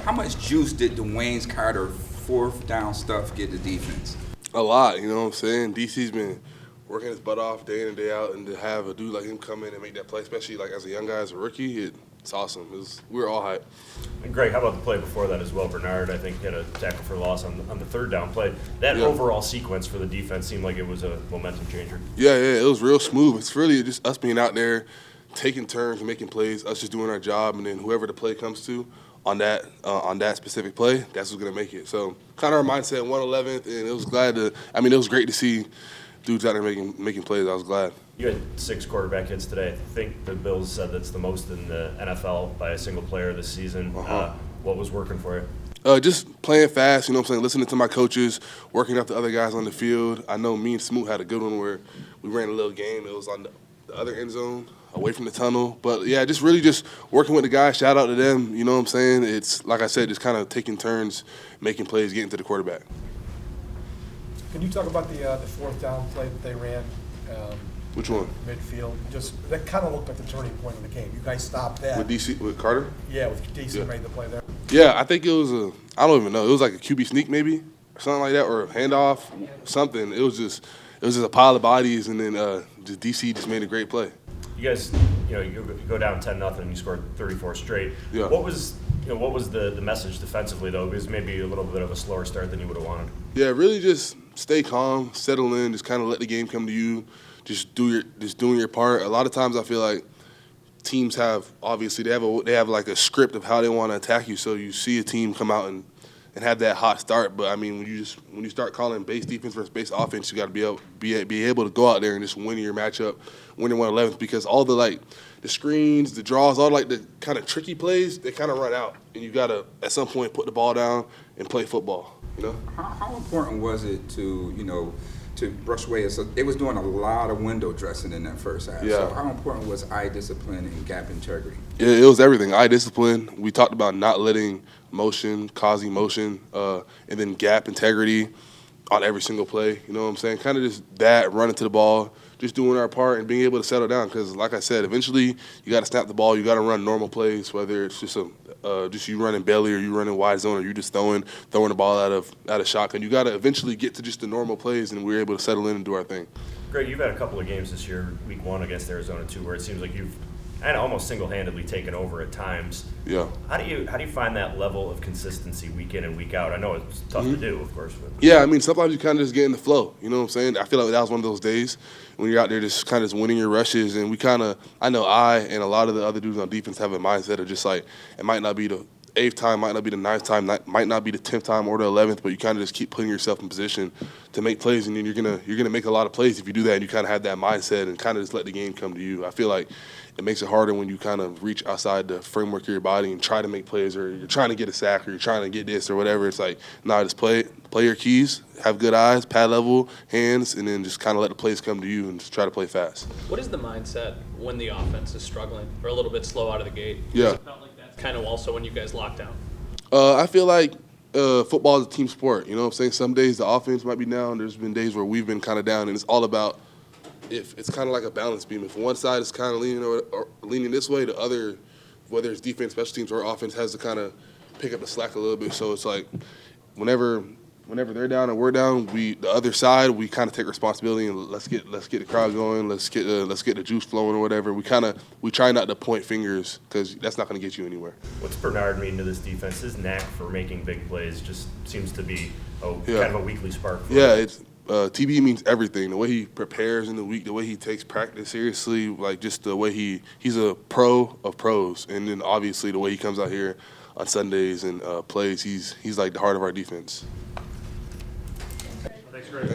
how much juice did Dwayne's Carter fourth down stuff get the defense? A lot, you know what I'm saying? DC's been working his butt off day in and day out, and to have a dude like him come in and make that play, especially like as a young guy, as a rookie, it's awesome. We were all hyped. And Greg, how about the play before that as well? Bernard, I think, had a tackle for loss on the third down play. That overall sequence for the defense seemed like it was a momentum changer. Yeah, it was real smooth. It's really just us being out there, taking turns, making plays, us just doing our job, and then whoever the play comes to on that specific play, that's who's gonna make it. So kind of our mindset, 111th, and it was great to see dudes out there making plays. I was glad. You had 6 quarterback hits today. I think the Bills said that's the most in the NFL by a single player this season. What was working for you? Just playing fast, you know what I'm saying, listening to my coaches, working out the other guys on the field. I know me and Smoot had a good one where we ran a little game. It was on the other end zone, away from the tunnel. But, yeah, just really just working with the guys. Shout out to them, you know what I'm saying. It's, like I said, just kind of taking turns, making plays, getting to the quarterback. Can you talk about the fourth down play that they ran? Which one? Midfield. Just that kind of looked like the turning point of the game. You guys stopped that. With Carter? Yeah, with DC made the play there. Yeah, I think it was I don't even know. It was like a QB sneak maybe, or something like that, or a handoff, something. It was just a pile of bodies, and then just DC just made a great play. You guys, you go down 10-0 and you scored 34 straight. Yeah. What was the message defensively though? Because maybe a little bit of a slower start than you would have wanted. Yeah, really just stay calm, settle in, just kind of let the game come to you. Just doing your part. A lot of times I feel like teams have they have like a script of how they want to attack you. So you see a team come out and have that hot start. But I mean, when you start calling base defense versus base offense, you got to be able to go out there and just win your matchup, win your 111th, because all the screens, the draws, all the kind of tricky plays, they kind of run out, and you got to at some point put the ball down and play football. How important was it to brush away? So they was doing a lot of window dressing in that first half. Yeah. So how important was eye discipline and gap integrity? It was everything. Eye discipline. We talked about not letting motion cause emotion, and then gap integrity on every single play. You know what I'm saying? Kind of just that, running to the ball, just doing our part and being able to settle down. Because, like I said, eventually you got to snap the ball. You got to run normal plays, whether it's just you running belly or you running wide zone or you just throwing the ball out of shotgun. You got to eventually get to just the normal plays, and we're able to settle in and do our thing. Greg, you've had a couple of games this year, week 1 against Arizona 2, where it seems like you've almost single-handedly taken over at times. Yeah. How do you find that level of consistency week in and week out? I know it's tough to do, of course. But. Yeah, I mean, sometimes you kind of just get in the flow. You know what I'm saying? I feel like that was one of those days when you're out there just kind of winning your rushes. And I know I and a lot of the other dudes on defense have a mindset of just like, it might not be the 8th time, might not be the 9th time, might not be the 10th time or the 11th, but you kind of just keep putting yourself in position to make plays, and then you're gonna make a lot of plays if you do that, and you kind of have that mindset and kind of just let the game come to you. I feel like it makes it harder when you kind of reach outside the framework of your body and try to make plays, or you're trying to get a sack, or you're trying to get this or whatever. It's like, nah, just play your keys, have good eyes, pad level, hands, and then just kind of let the plays come to you and just try to play fast. What is the mindset when the offense is struggling or a little bit slow out of the gate? Yeah. It felt like that's kind of also when you guys locked down. I feel like football is a team sport. You know what I'm saying? Some days the offense might be down. There's been days where we've been kind of down, and it's all about if it's kind of like a balance beam. If one side is kind of leaning this way, the other, whether it's defense, special teams, or offense, has to kind of pick up the slack a little bit. So it's like whenever they're down and we're down, the other side, we kind of take responsibility and let's get the crowd going, let's get the juice flowing or whatever. We try not to point fingers, because that's not going to get you anywhere. What's Bernard mean to this defense? His knack for making big plays just seems to be kind of a weekly spark. It's TB means everything. The way he prepares in the week, the way he takes practice seriously, like just the way he's a pro of pros, and then obviously the way he comes out here on Sundays and plays, he's like the heart of our defense. Thanks, Greg.